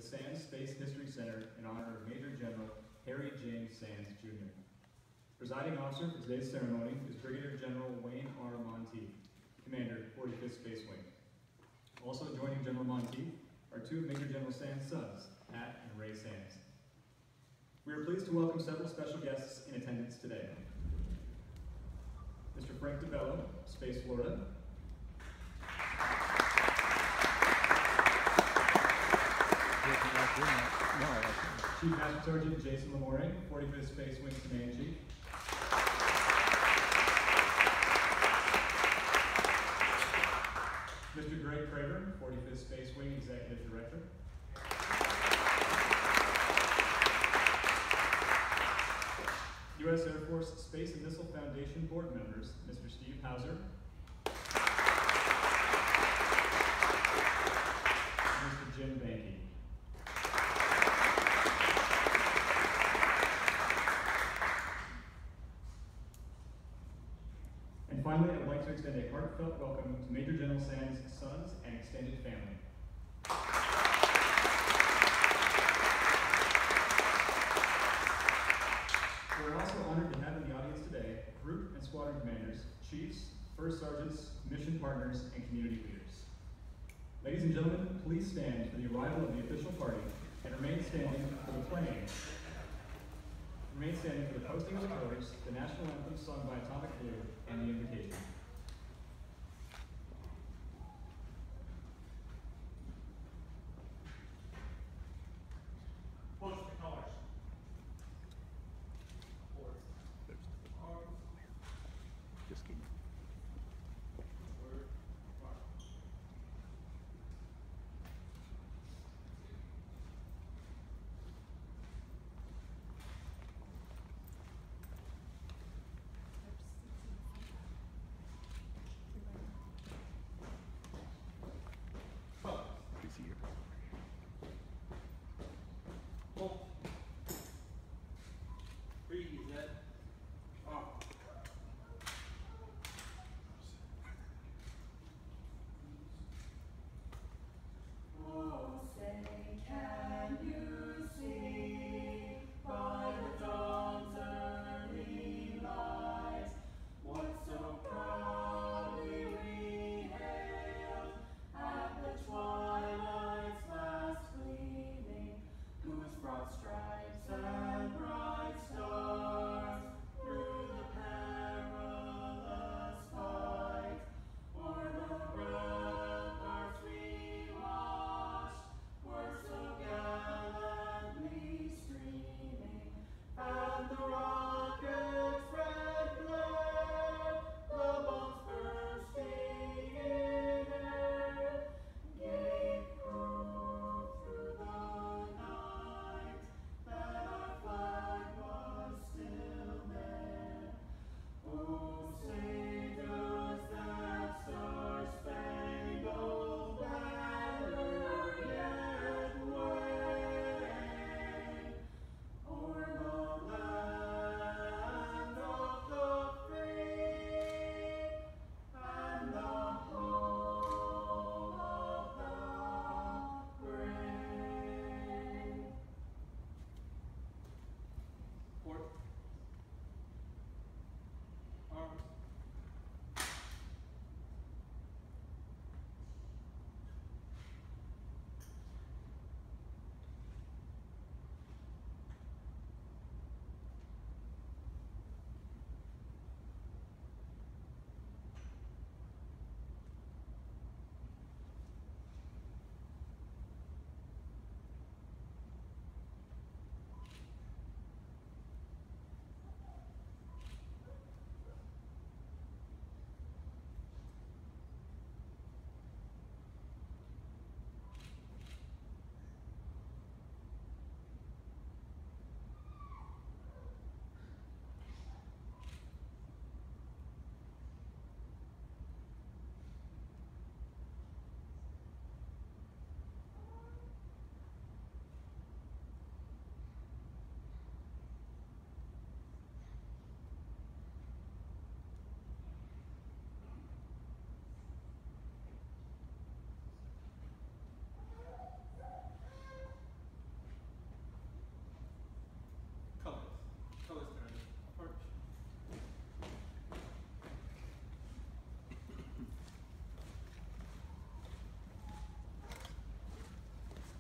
Sands Space History Center in honor of Major General Harry James Sands, Jr. Presiding officer for today's ceremony is Brigadier General Wayne R. Monteith, Commander, 45th Space Wing. Also joining General Monteith are two of Major General Sands' sons, Pat and Ray Sands. We are pleased to welcome several special guests in attendance today. Mr. Frank DeBello, Space Florida. Chief Master Sergeant Jason Lamore, 45th Space Wing Command Chief. Mr. Greg Craver, 45th Space Wing Executive Director. U.S. Air Force Space and Missile Foundation Board members, Mr. Steve Hauser, and Mr. Jim Banky. And finally, I would like to extend a heartfelt welcome to Major General Sands' sons and extended family. We're also honored to have in the audience today group and squadron commanders, chiefs, first sergeants, mission partners, and community leaders. Ladies and gentlemen, please stand for the arrival of the official party and remain standing for the playing. Remain standing for the posting of the colors, the national anthem sung by Atomic Blue, and the invocation. Post the colors. Just kidding.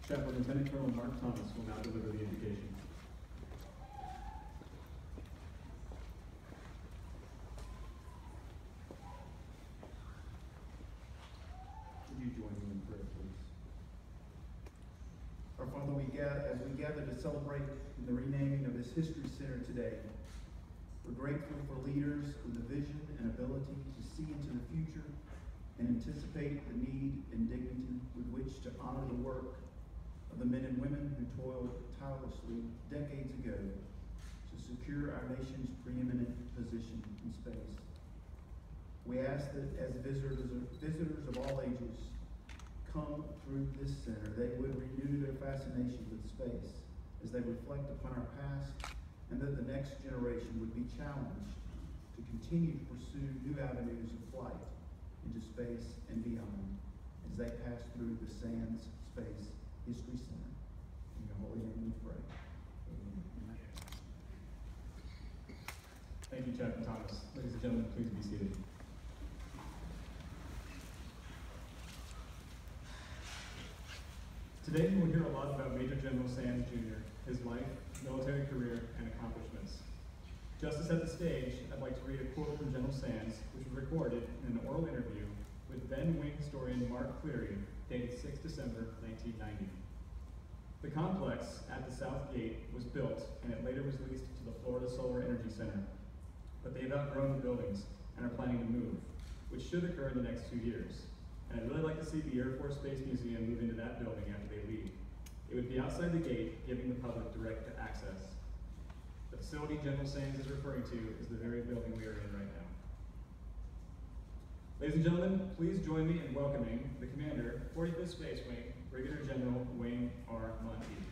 Chaplain Lieutenant Colonel Mark Thomas will now deliver the invocation. Would you join me in prayer, please? Our Father, as we gather to celebrate the renaming of this History Center today, we're grateful for leaders with the vision and ability to see into the future and anticipate the need and dignity with which to honor the work of the men and women who toiled tirelessly decades ago to secure our nation's preeminent position in space. We ask that as visitors of all ages come through this center, they would renew their fascination with space as they reflect upon our past, and that the next generation would be challenged to continue to pursue new avenues of flight into space and beyond as they pass through the Sands Space History Center. In your holy name we pray. Amen. Thank you, Chaplain Thomas. Ladies and gentlemen, please be seated. Today you will hear a lot about Major General Sands Jr., his life, military career, and accomplishments. Just to set the stage, I'd like to read a quote from General Sands, which was recorded in an oral interview with then Wing historian Mark Cleary, dated 6 December 1990. The complex at the South Gate was built, and it later was leased to the Florida Solar Energy Center. But they've outgrown the buildings and are planning to move, which should occur in the next 2 years. And I'd really like to see the Air Force Space Museum move into that building after they leave. It would be outside the gate, giving the public direct access. The facility General Sands is referring to is the very building we are in right now. Ladies and gentlemen, please join me in welcoming the Commander, 45th Space Wing, Brigadier General Wayne R. Monteith.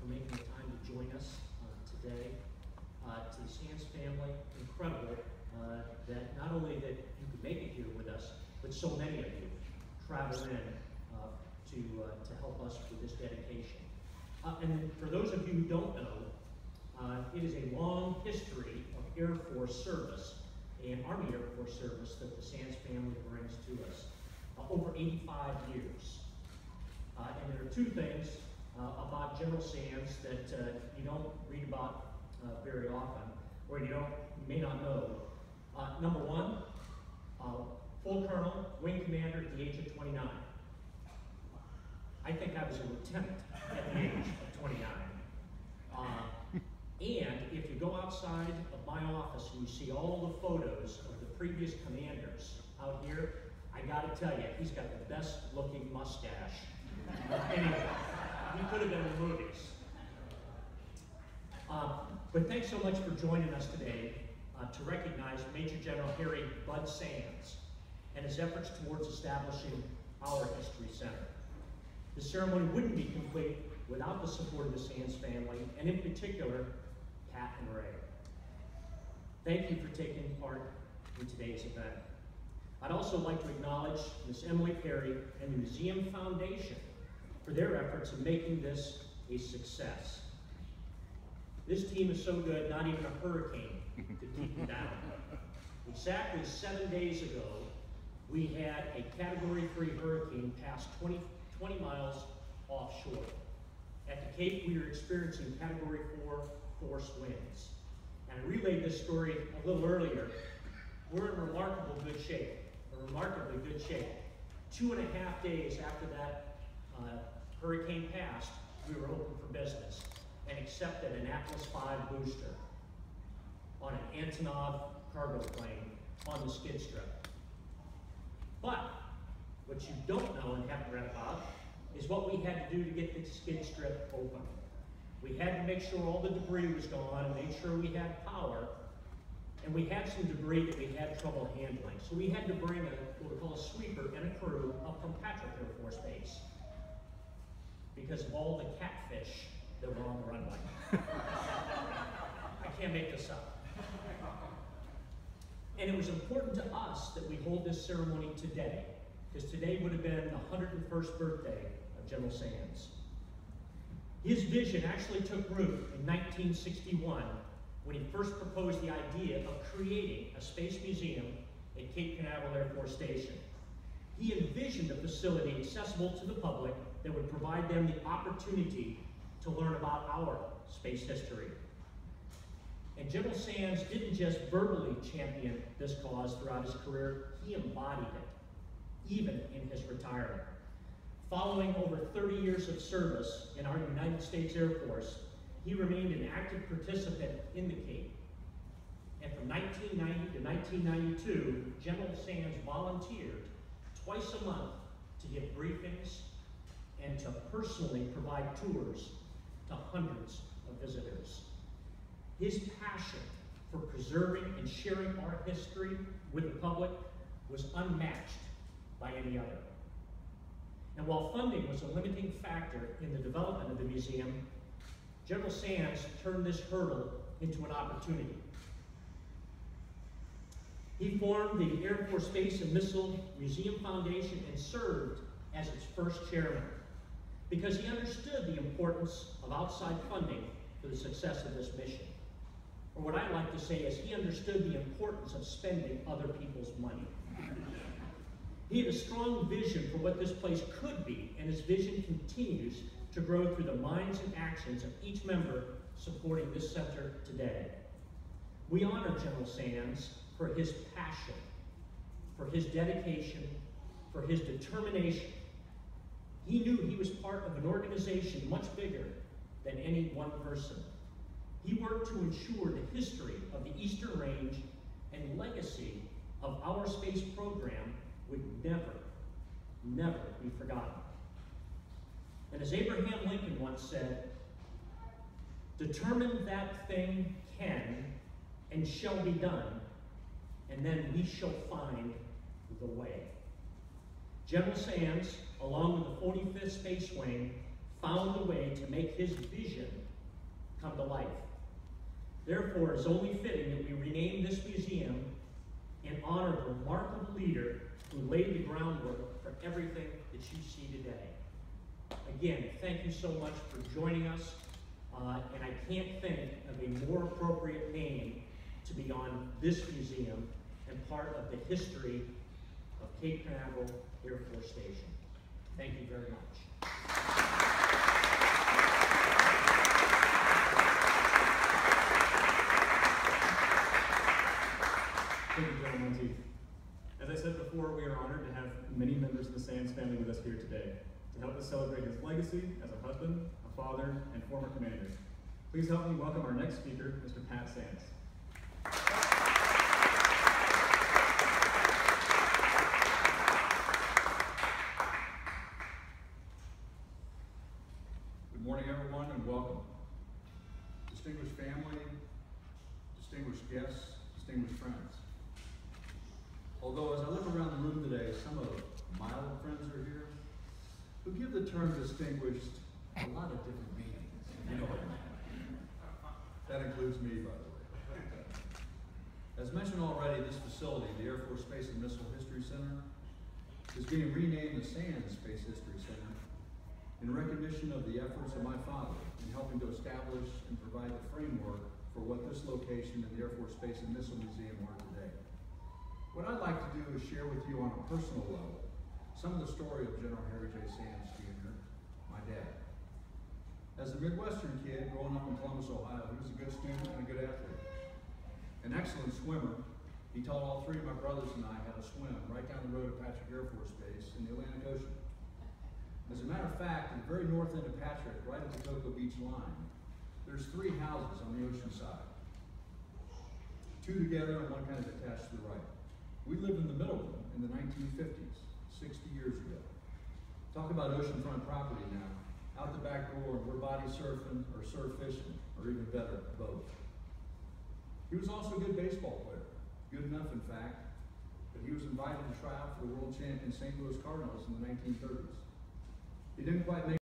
Making the time to join us today. To the Sands family, incredible that not only that you could make it here with us, but so many of you travel in to help us with this dedication. And for those of you who don't know, it is a long history of Air Force service and Army Air Force service that the Sands family brings to us. Over 85 years. And there are two things about General Sands that you don't read about very often, or you may not know. Number one, full colonel, wing commander at the age of 29. I think I was a lieutenant at the age of 29. And if you go outside of my office and you see all the photos of the previous commanders out here, I gotta tell you, he's got the best looking mustache. Anyway, he could have been in the movies. But thanks so much for joining us today to recognize Major General Harry Bud Sands and his efforts towards establishing our History Center. The ceremony wouldn't be complete without the support of the Sands family, and in particular, Pat and Ray. Thank you for taking part in today's event. I'd also like to acknowledge Ms. Emily Perry and the Museum Foundation for their efforts in making this a success. This team is so good, not even a hurricane could keep them down. Exactly 7 days ago, we had a Category 3 hurricane pass 20 miles offshore. At the Cape, we were experiencing Category 4 force winds. And I relayed this story a little earlier. We're in remarkably good shape. 2.5 days after that hurricane passed, we were open for business and accepted an Atlas V booster on an Antonov cargo plane on the skid strip. But what you don't know and haven't read about is what we had to do to get the skid strip open. We had to make sure all the debris was gone and make sure we had power. And we had some debris that we had trouble handling. So we had to bring what we call a sweeper and a crew up from Patrick Air Force Base because of all the catfish that were on the runway. I can't make this up. And it was important to us that we hold this ceremony today, because today would have been the 101st birthday of General Sands. His vision actually took root in 1961 when he first proposed the idea of creating a space museum at Cape Canaveral Air Force Station. He envisioned a facility accessible to the public that would provide them the opportunity to learn about our space history. And General Sands didn't just verbally champion this cause throughout his career, he embodied it, even in his retirement. Following over 30 years of service in our United States Air Force, he remained an active participant in the Cape. And from 1990 to 1992, General Sands volunteered twice a month to give briefings and to personally provide tours to hundreds of visitors. His passion for preserving and sharing our history with the public was unmatched by any other. And while funding was a limiting factor in the development of the museum, General Sands turned this hurdle into an opportunity. He formed the Air Force Space and Missile Museum Foundation and served as its first chairman because he understood the importance of outside funding for the success of this mission. Or what I like to say is he understood the importance of spending other people's money. He had a strong vision for what this place could be, and his vision continues to grow through the minds and actions of each member supporting this center today. We honor General Sands for his passion, for his dedication, for his determination. He knew he was part of an organization much bigger than any one person. He worked to ensure the history of the Eastern Range and legacy of our space program would never be forgotten. And as Abraham Lincoln once said, "Determine that thing can and shall be done, and then we shall find the way." General Sands, along with the 45th Space Wing, found a way to make his vision come to life. Therefore, it's only fitting that we rename this museum in honor of a remarkable leader who laid the groundwork for everything that you see today. Again, thank you so much for joining us, and I can't think of a more appropriate name to be on this museum and part of the history of Cape Canaveral Air Force Station. Thank you very much. Thank you, General Monteith. As I said before, we are honored to have many members of the Sands family with us here today to help us celebrate his legacy as a husband, a father, and former commander. Please help me welcome our next speaker, Mr. Pat Sands. Good morning, everyone, and welcome. Distinguished family, distinguished guests, distinguished friends. Although as I look around the room today, some of my old friends are here who give the term distinguished a lot of different meanings. You know what I mean. That includes me, by the way. As mentioned already, this facility, the Air Force Space and Missile History Center, is being renamed the Sands Space History Center in recognition of the efforts of my father in helping to establish and provide the framework for what this location and the Air Force Space and Missile Museum are today. What I'd like to do is share with you on a personal level some of the story of General Harry J. Sands, Jr., my dad. As a Midwestern kid growing up in Columbus, Ohio, he was a good student and a good athlete. An excellent swimmer, he taught all three of my brothers and I how to swim right down the road at Patrick Air Force Base in the Atlantic Ocean. As a matter of fact, at the very north end of Patrick, right at the Cocoa Beach line, there's 3 houses on the ocean side. 2 together and one kind of attached to the right. We lived in the middle of them in the 1950s, 60 years ago. Talk about oceanfront property now. Out the back door, we're body surfing or surf fishing, or even better, both. He was also a good baseball player. Good enough, in fact, that he was invited to try out for the world champion St. Louis Cardinals in the 1930s. He didn't quite make